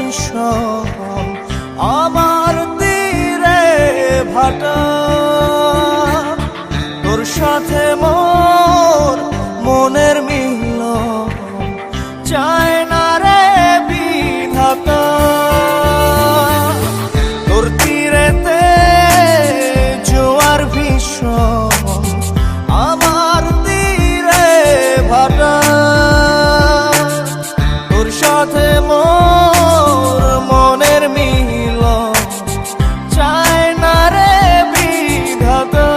ভীষণ আমার তীরে ভাটা তোর সাথে মোর মনের মিল চায় না রে বিধাতা তোর তীরেতে জোয়ার ভীষণ আমার তীরে ভাটা তোর সাথে মোর মনের মিল চায় না রে বিধাতা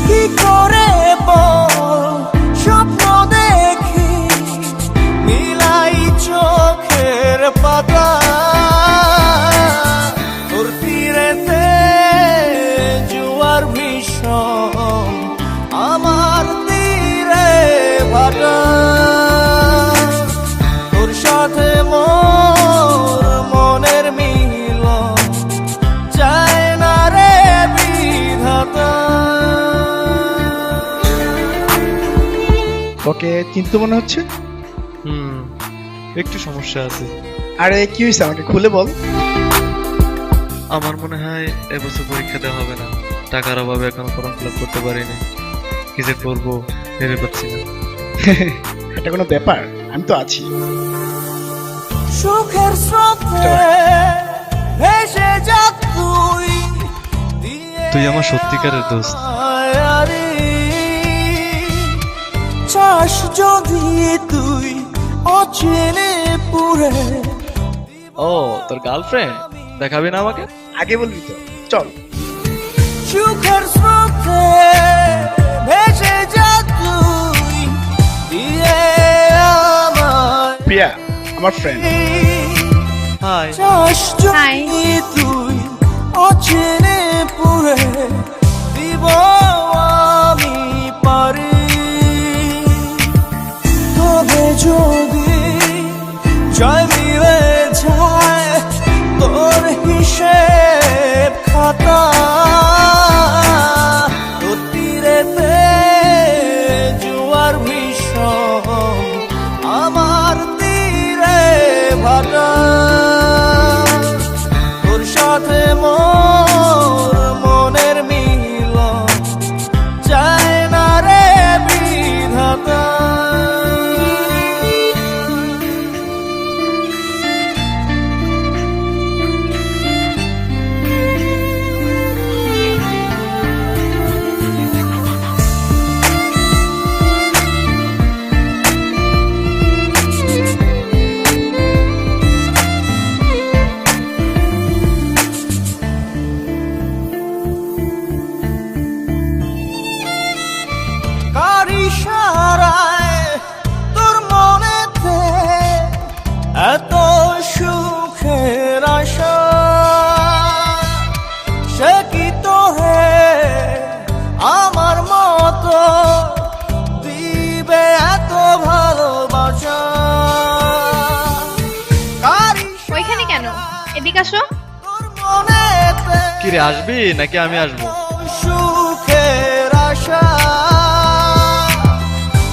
কি করে বল স্বপ্ন দেখি মিলাই চোখের পাতা তোর তীরেতে জোয়ার ভীষণ আমার তীরে ভাটা তোর সাথে মোর মনের মিল চায় না রে বিধাতা ওকে চিন্তা মনে হচ্ছে। একটু সমস্যা আছে। আরে কি হয়েছে আমাকে খুলে বল। আমার মনে হয় এবছর পরীক্ষা দেওয়া হবে না, টাকার অভাবে এখনো ফর্ম ফিল আপ করতে পারিনি। কি যে করবো ভেবে পাচ্ছি না। এটা কোনো ব্যাপার, আমি তো আছি। সুখের স্রোতে ভেসে যা তুই তুই আমার সত্যিকারের দোস্ত। আরে চাস যদি তুই অচেনে পুরে ও তোর গার্লফ্রেন্ড, দেখাবি না আমাকে? আগে বলবি তো, চল। সুখের স্রোতে ভেসে যা তুই দিয়ে আমায় প্রিয়া আমার ফ্রেন্ড। হাই। চাস যদি তুই অচেনে পুরে দিব আমি পারি তবে যদি জয় মিলে যায় তোর হিসেব খাতা তোর তীরেতে জোয়ার ভীষণ আমার তীরে ভাটা তোর সাথে মোর মনের মিল চায় না রে বিধাতা কার ইশারায় তোর মনেতে এত সুখের আশা সে কি তোরে আমার মতো দিবে এত ভালোবাসা কার ওইখানে কেন? এদিকে আসো। তোর মনেতে কি রে, আসবি নাকি আমি আসবো? সুখের আশা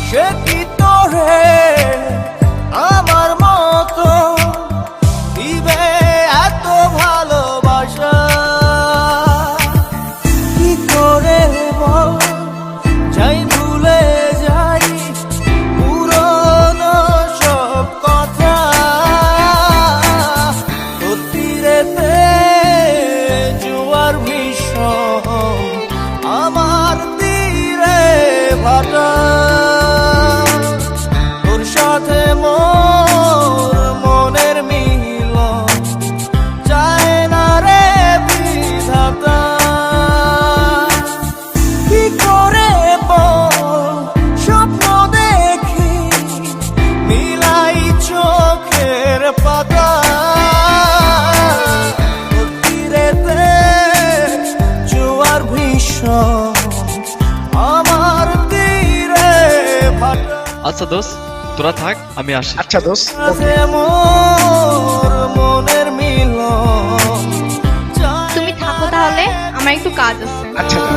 সে কি তোরে আমার মতো দিবে এত ভালোবাসা কি করে বল যাই ভুলে যাই পুরনো সব কথা তোর তীরেতে জোয়ার ভীষণ আমার তীরে ভাটা তোর সাথে মোর মনের মিল চায় না রে বিধাতা কি করে বল স্বপ্ন দেখি মিলাই চোখের পাতা তোর তীরেতে জোয়ার ভীষণ আমার তীরে ভাটা আচ্ছা দোস্ত, তোরা থাক, আমি আসি। আচ্ছা দোস্ত, সাথে মোর মনের মিল তুমি থাকো তাহলে, আমার একটু কাজ আছে। আচ্ছা যাও।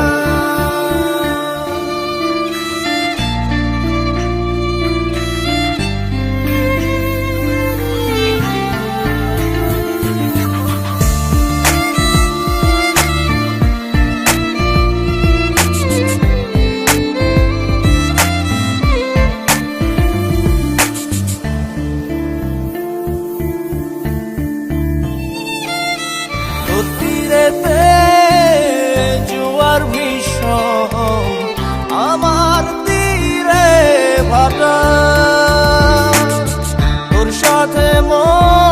ভাটা তোর সাথে মন